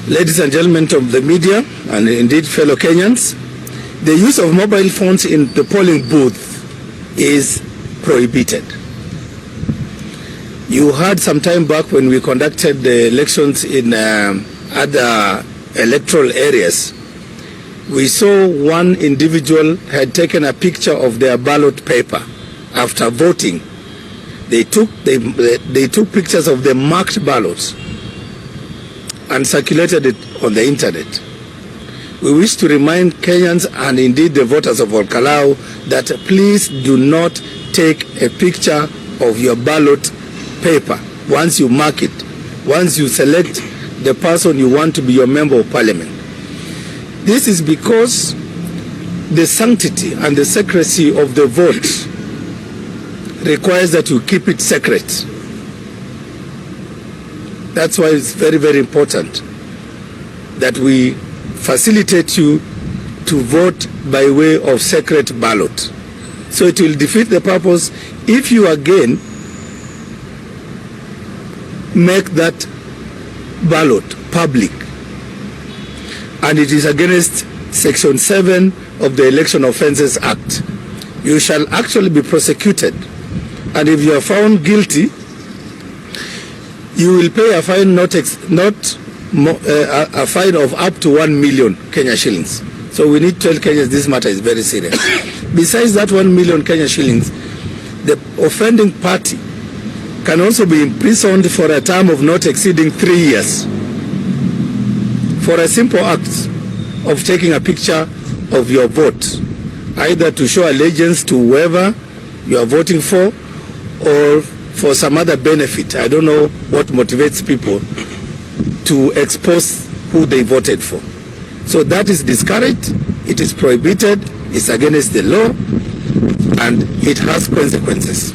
Ladies and gentlemen of the media, and indeed fellow Kenyans, the use of mobile phones in the polling booth is prohibited. You heard some time back when we conducted the elections in other electoral areas, we saw one individual had taken a picture of their ballot paper after voting. They took pictures of the marked ballots and circulated it on the internet. We wish to remind Kenyans and indeed the voters of Olkalau that please do not take a picture of your ballot paper once you mark it, once you select the person you want to be your member of parliament. This is because the sanctity and the secrecy of the vote requires that you keep it secret. That's why it's very, very important that we facilitate you to vote by way of secret ballot. So it will defeat the purpose if you again make that ballot public. And it is against Section 7 of the Election Offences Act. You shall actually be prosecuted. And if you are found guilty, you will pay a fine a fine of up to 1 million Kenya shillings. So we need to tell Kenyans this matter is very serious. Besides that 1 million Kenya shillings, the offending party can also be imprisoned for a term of not exceeding 3 years for a simple act of taking a picture of your vote, either to show allegiance to whoever you are voting for or for some other benefit. I don't know what motivates people to expose who they voted for. So that is discouraged, it is prohibited, it's against the law, and it has consequences.